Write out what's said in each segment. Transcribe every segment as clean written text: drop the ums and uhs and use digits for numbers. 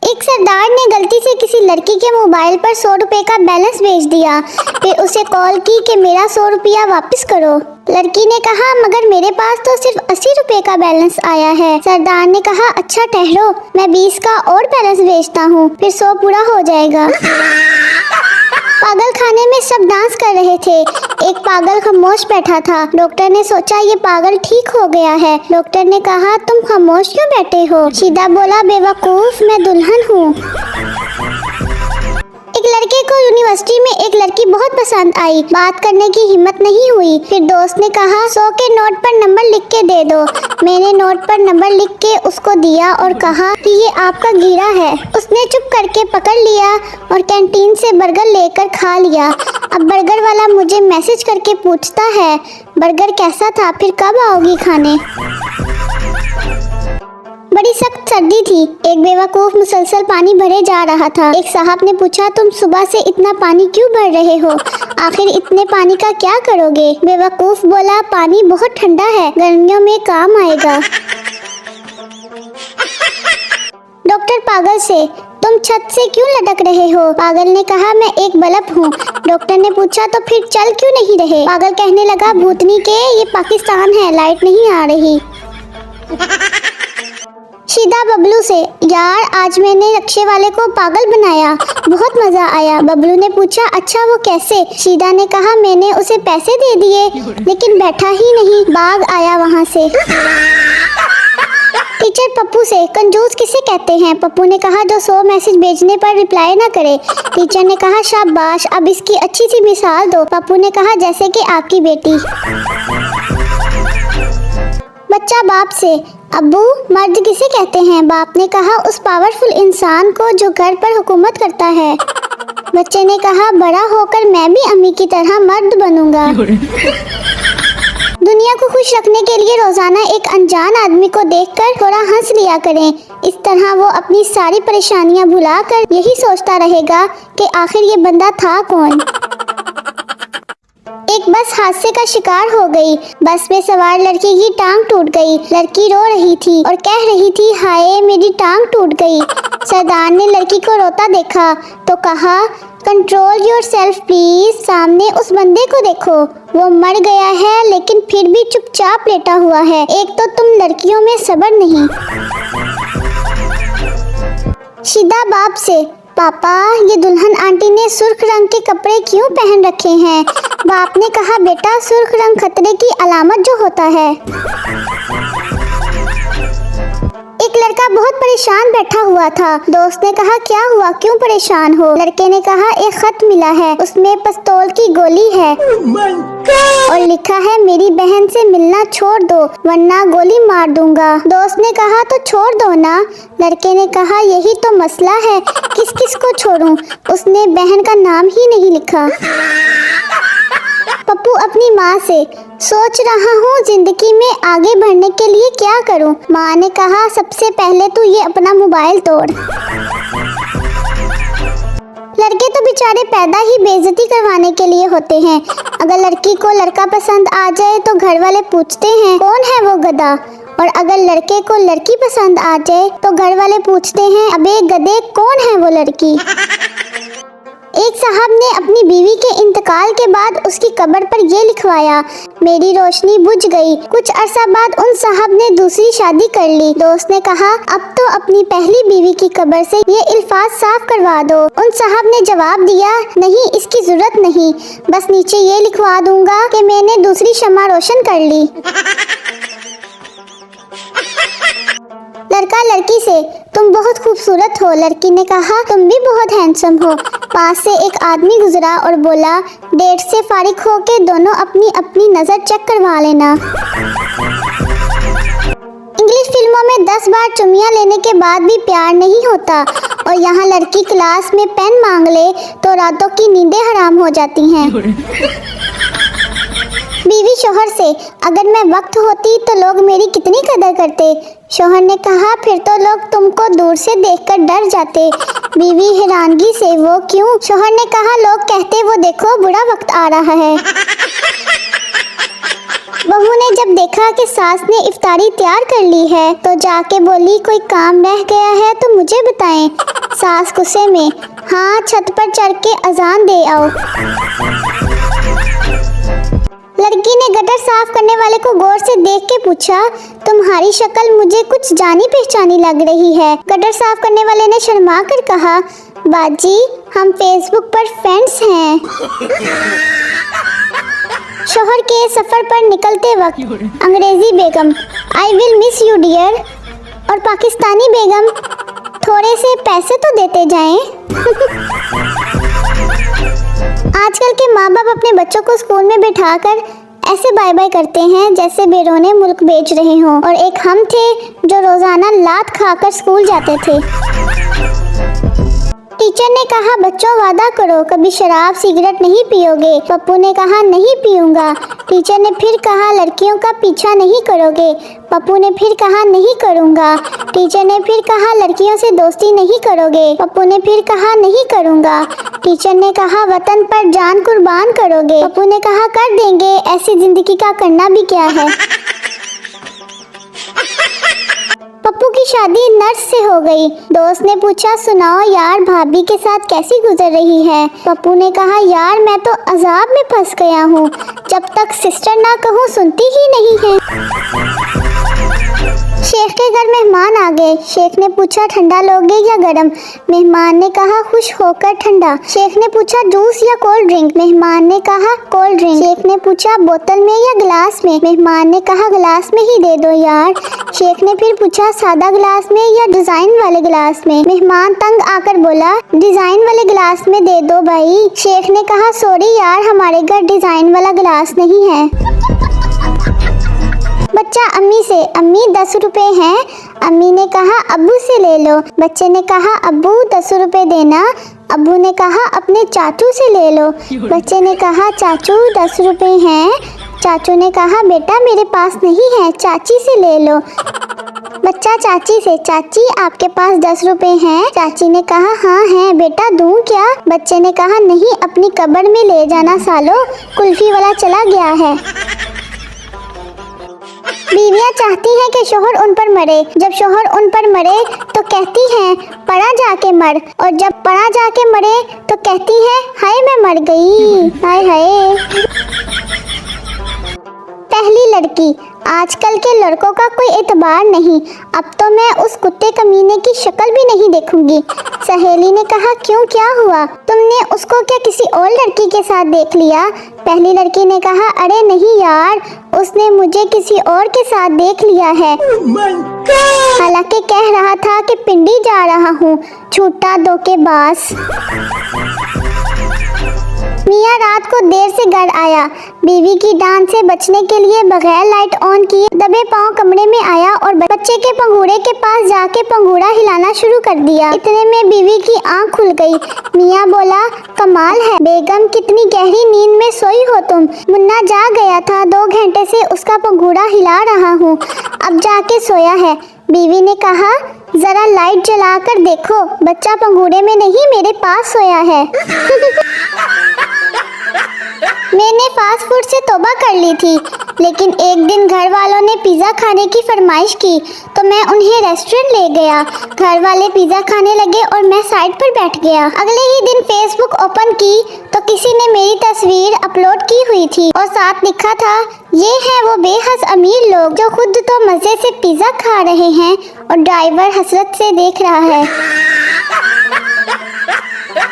एक सरदार ने गलती से किसी लड़की के मोबाइल पर 100 रुपए का बैलेंस भेज दिया। फिर उसे कॉल की कि मेरा 100 रुपया वापस करो। लड़की ने कहा मगर मेरे पास तो सिर्फ 80 रुपए का बैलेंस आया है। सरदार ने कहा अच्छा ठहरो, मैं 20 का और बैलेंस भेजता हूँ, फिर 100 पूरा हो जाएगा। पागल खाने में सब डांस कर रहे थे। एक पागल खामोश बैठा था। डॉक्टर ने सोचा ये पागल ठीक हो गया है। डॉक्टर ने कहा तुम खामोश क्यों बैठे हो? शीदा बोला बेवकूफ, मैं दुल्हन हूँ। एक लड़के को यूनिवर्सिटी में एक लड़की बहुत पसंद आई। बात करने की हिम्मत नहीं हुई। फिर दोस्त ने कहा 100 के नोट पर नंबर लिख के दे दो। मैंने नोट पर नंबर लिख के उसको दिया और कहा कि ये आपका गिरा है। उसने चुप करके पकड़ लिया और कैंटीन से बर्गर लेकर खा लिया। अब बर्गर वाला मुझे मैसेज करके पूछता है बर्गर कैसा था, फिर कब आओगी खाने? बड़ी सख्त सर्दी थी। एक बेवकूफ मुसलसल पानी भरे जा रहा था। एक साहब ने पूछा तुम सुबह से इतना पानी क्यों भर रहे हो? आखिर इतने पानी का क्या करोगे? बेवकूफ बोला पानी बहुत ठंडा है, गर्मियों में काम आएगा। डॉक्टर पागल से तुम छत से क्यों लटक रहे हो? पागल ने कहा मैं एक बल्ब हूँ। डॉक्टर ने पूछा तो फिर चल क्यों नहीं रहे? पागल कहने लगा भूतनी के, ये पाकिस्तान है, लाइट नहीं आ रही। शीदा बबलू से यार आज मैंने रिक्शे वाले को पागल बनाया, बहुत मजा आया। बबलू ने पूछा अच्छा वो कैसे? शीदा ने कहा मैंने उसे पैसे दे दिए लेकिन बैठा ही नहीं, भाग आया वहाँ से। टीचर पप्पू से कंजूस किसे कहते हैं? पप्पू ने कहा जो 100 मैसेज भेजने पर रिप्लाई ना करे। टीचर ने कहा शाबाश, अब इसकी अच्छी सी मिसाल दो। पप्पू ने कहा जैसे कि आपकी बेटी। बच्चा बाप से अब्बू मर्द किसे कहते हैं? बाप ने कहा उस पावरफुल इंसान को जो घर पर हुकूमत करता है। बच्चे ने कहा बड़ा होकर मैं भी अम्मी की तरह मर्द बनूंगा। दुनिया को खुश रखने के लिए रोजाना एक अनजान आदमी को देखकर थोड़ा हंस लिया करें। इस तरह वो अपनी सारी परेशानियां भुलाकर यही सोचता रहेगा कि आखिर ये बंदा था कौन। एक बस हादसे का शिकार हो गई। बस में सवार लड़की की टांग टूट गई। लड़की रो रही थी और कह रही थी हाय मेरी टांग टूट गई। सरदार ने लड़की को रोता देखा तो कहा कंट्रोल योरसेल्फ प्लीज। सामने उस बंदे को देखो, वो मर गया है लेकिन फिर भी चुपचाप लेटा हुआ है। एक तो तुम लड़कियों में सब्र नहीं। शीदा बाप से पापा ये दुल्हन आंटी ने सुर्ख रंग के कपड़े क्यों पहन रखे हैं? बाप ने कहा बेटा सुर्ख रंग खतरे की अलामत जो होता है। एक लड़का बहुत परेशान बैठा हुआ था। दोस्त ने कहा क्या हुआ, क्यों परेशान हो? लड़के ने कहा एक खत मिला है, उसमें पिस्तौल की गोली है और लिखा है मेरी बहन से मिलना छोड़ दो वरना गोली मार दूंगा। दोस्त ने कहा तो छोड़ दो ना। लड़के ने कहा यही तो मसला है, किस किस को छोड़ूं? उसने बहन का नाम ही नहीं लिखा। पप्पू अपनी माँ से सोच रहा हूँ जिंदगी में आगे बढ़ने के लिए क्या करूँ? माँ ने कहा सबसे पहले तू ये अपना मोबाइल तोड़। लड़के तो बेचारे पैदा ही बेइज्जती करवाने के लिए होते हैं। अगर लड़की को लड़का पसंद आ जाए तो घर वाले पूछते हैं कौन है वो गधा, और अगर लड़के को लड़की पसंद आ जाए तो घर वाले पूछते हैं अबे गधे कौन है वो लड़की। एक साहब ने अपनी बीवी के इंतकाल के बाद उसकी कब्र पर ये लिखवाया मेरी रोशनी बुझ गई। कुछ अरसा बाद उन साहब ने दूसरी शादी कर ली। दोस्त ने कहा अब तो अपनी पहली बीवी की कब्र से ये अल्फाज साफ करवा दो। उन साहब ने जवाब दिया नहीं इसकी जरूरत नहीं, बस नीचे ये लिखवा दूंगा कि मैंने दूसरी शम्मा रोशन कर ली। लड़का लड़की से तुम बहुत खूबसूरत हो। लड़की ने कहा तुम भी बहुत हैंडसम हो। पास से एक आदमी गुजरा और बोला डेट से फारिग होके दोनों अपनी अपनी नजर चेक करवा लेना। इंग्लिश फिल्मों में 10 बार चुम्मियां लेने के बाद भी प्यार नहीं होता, और यहाँ लड़की क्लास में पेन मांग ले तो रातों की नींदें हराम हो जाती हैं। बीवी शोहर से अगर मैं वक्त होती तो लोग मेरी कितनी कदर करते। शोहर ने कहा फिर तो लोग तुमको दूर से देखकर डर जाते। बीवी हैरानगी से वो क्यों? शोहर ने कहा लोग कहते वो देखो बुरा वक्त आ रहा है। बहू ने जब देखा कि सास ने इफ्तारी तैयार कर ली है तो जाके बोली कोई काम रह गया है तो मुझे बताएं। सास गुस्से में, हाँ छत पर चढ़ के अजान दे आओ। लड़की ने गटर साफ करने वाले को गौर से देख के पूछा, तुम्हारी शक्ल मुझे कुछ जानी पहचानी लग रही है। गटर साफ करने वाले ने शर्मा कर कहा, बाजी हम फेसबुक पर फ्रेंड्स हैं। शोहर के सफर पर निकलते वक्त अंग्रेजी बेगम, I will miss you dear, और पाकिस्तानी बेगम, थोड़े से पैसे तो देते जाएं। आजकल के माँ बाप अपने बच्चों को स्कूल में बिठाकर ऐसे बाय बाय करते हैं जैसे बेरोने मुल्क बेच रहे हों। और एक हम थे जो रोजाना लात खाकर स्कूल जाते थे। टीचर ने कहा, बच्चों वादा करो कभी शराब सिगरेट नहीं पियोगे। पप्पू ने कहा, नहीं पीऊंगा। टीचर ने फिर कहा, लड़कियों का पीछा नहीं करोगे। पप्पू ने फिर कहा, नहीं करूंगा। टीचर ने फिर कहा, लड़कियों से दोस्ती नहीं करोगे। पप्पू ने फिर कहा, नहीं करूंगा। टीचर ने कहा, वतन पर जान कुर्बान करोगे। पप्पू ने कहा, कर देंगे, ऐसी जिंदगी का करना भी क्या है। पप्पू की शादी नर्स से हो गई। दोस्त ने पूछा, सुनाओ यार भाभी के साथ कैसी गुजर रही है। पप्पू ने कहा, यार मैं तो अजाब में फंस गया हूँ, जब तक सिस्टर ना कहूँ सुनती ही नहीं है। शेख के घर मेहमान आ गए। शेख ने पूछा, ठंडा लोगे या गरम। मेहमान ने कहा, खुश होकर ठंडा। शेख ने पूछा, जूस या कोल्ड ड्रिंक। मेहमान ने कहा, कोल्ड ड्रिंक। शेख ने पूछा, बोतल में या गिलास में। मेहमान ने कहा, गिलास में ही दे दो यार। शेख ने फिर पूछा, सादा गिलास में या डिजाइन वाले गिलास में। मेहमान तंग आकर बोला, डिजाइन वाले गिलास में दे दो भाई। शेख ने कहा, सॉरी यार हमारे घर डिजाइन वाला गिलास नहीं है। बच्चा अम्मी से, अम्मी 10 रुपए हैं। अम्मी ने कहा, अब्बू से ले लो। बच्चे ने कहा, अब्बू 10 रुपए देना। अब्बू ने कहा, अपने चाचू से ले लो। बच्चे ने कहा, चाचू 10 रुपए हैं। चाचू ने कहा, बेटा मेरे पास नहीं है, चाची से ले लो। बच्चा चाची से, चाची आपके पास 10 रुपए हैं। चाची ने कहा, हाँ है बेटा, दूं क्या। बच्चे ने कहा, नहीं अपनी कब्र में ले जाना सालो, कुल्फी वाला चला गया है। बीवियां चाहती हैं कि शोहर उन पर मरे। जब शोहर उन पर मरे तो कहती हैं, पड़ा जाके मर। और जब पड़ा जाके मरे तो कहती हैं, हाय मैं मर गई, हाय हाय। पहली लड़की, आजकल के लड़कों का कोई एतबार नहीं, अब तो मैं उस कुत्ते कमीने की शक्ल भी नहीं देखूंगी। सहेली ने कहा, क्यों क्या हुआ, तुमने उसको क्या किसी और लड़की के साथ देख लिया। पहली लड़की ने कहा, अरे नहीं यार, उसने मुझे किसी और के साथ देख लिया है। हालांकि कह रहा था कि पिंडी जा रहा हूँ, झूठा धोखेबाज। मियाँ रात को देर से घर आया। बीवी की डांट से बचने के लिए बगैर लाइट ऑन किए दबे पांव कमरे में आया और बच्चे के पंगूड़े के पास जाके पंगूड़ा हिलाना शुरू कर दिया। इतने में बीवी की आंख खुल गई। मियाँ बोला, कमाल है बेगम, कितनी गहरी नींद में सोई हो तुम। मुन्ना जा गया था, 2 घंटे से उसका पंगूड़ा हिला रहा हूँ, अब जाके सोया है। बीवी ने कहा, जरा लाइट जलाकर देखो, बच्चा पंगूड़े में नहीं मेरे पास सोया है। मैंने फास्ट फूड से तौबा कर ली थी, लेकिन एक दिन घर वालों ने पिज़्ज़ा खाने की फरमाइश की तो मैं उन्हें रेस्टोरेंट ले गया। घर वाले पिज़्ज़ा खाने लगे और मैं साइड पर बैठ गया। अगले ही दिन फेसबुक ओपन की तो किसी ने मेरी तस्वीर अपलोड की हुई थी और साथ लिखा था, ये हैं वो बेहद अमीर लोग जो खुद तो मज़े से पिज़्ज़ा खा रहे हैं और ड्राइवर हसरत से देख रहा है।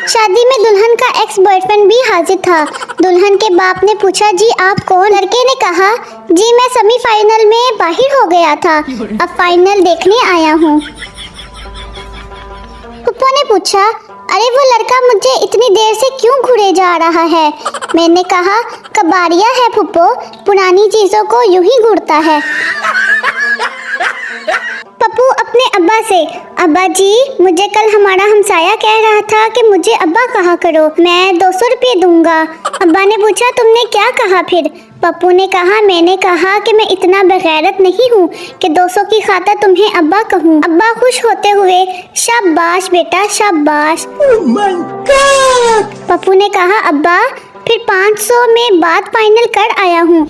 शादी में दुल्हन का एक्स बॉयफ्रेंड भी हाजिर था। दुल्हन के बाप ने पूछा, जी आप कौन। लड़के ने कहा, जी मैं सेमीफाइनल में बाहर हो गया था, अब फाइनल देखने आया हूँ। पप्पू ने पूछा, अरे वो लड़का मुझे इतनी देर से क्यों घूरे जा रहा है। मैंने कहा, कबाड़िया है फुप्पो, पुरानी चीजों को यूं ही घूरता है। पप्पू अपने अब्बा से, अब्बा जी मुझे कल हमारा हमसाया कह रहा था कि मुझे अब्बा कहा करो, मैं 200 रुपये दूंगा। अब्बा ने पूछा, तुमने क्या कहा फिर। पप्पू ने कहा, मैंने कहा कि मैं इतना बेगैरत नहीं हूँ कि 200 की खातिर तुम्हें अब्बा कहूँ। अब्बा खुश होते हुए, शाबाश बेटा शाबाश। पप्पू ने कहा, अब्बा फिर 500 में बात फाइनल कर आया हूँ।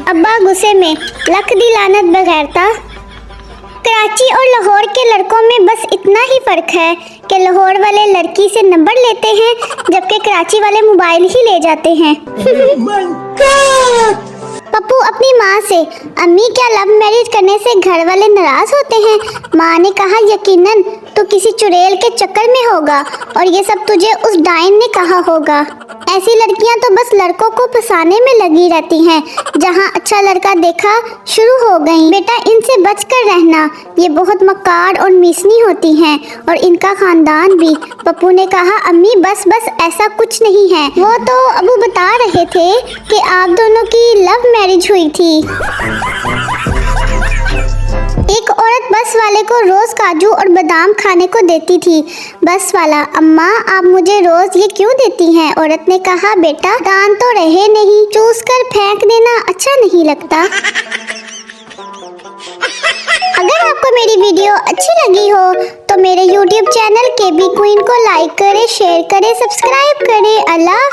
अब्बा गुस्से में, लख दी लानत बेगैरता। कराची और लाहौर के लड़कों में बस इतना ही फर्क है कि लाहौर वाले लड़की से नंबर लेते हैं जबकि कराची वाले मोबाइल ही ले जाते हैं। पप्पू अपनी माँ से, अम्मी क्या लव मैरिज करने से घर वाले नाराज होते हैं? माँ ने कहा यकीनन तो किसी चुड़ैल के चक्कर में होगा और ये सब तुझे उस डाइन ने कहा होगा। ऐसी लड़कियां तो बस लड़कों को फंसाने में लगी रहती हैं। जहाँ अच्छा लड़का देखा शुरू हो गई। बेटा इनसे बचकर रहना, ये बहुत मक्कार और मीसनी होती हैं और इनका खानदान भी। पप्पू ने कहा अम्मी बस ऐसा कुछ नहीं है। वो तो अबू बता रहे थे कि आप दोनों की लव मैरिज हुई थी। एक औरत बस वाले को रोज काजू और बादाम खाने को देती थी। बस वाला, अम्मा आप मुझे रोज ये क्यों देती हैं? औरत ने कहा बेटा दान तो रहे नहीं, चूस कर फेंक देना अच्छा नहीं लगता। अगर आपको मेरी वीडियो अच्छी लगी हो तो मेरे YouTube चैनल KB Queen को लाइक करें, शेयर करें, सब्सक्राइब करें। अल्लाह।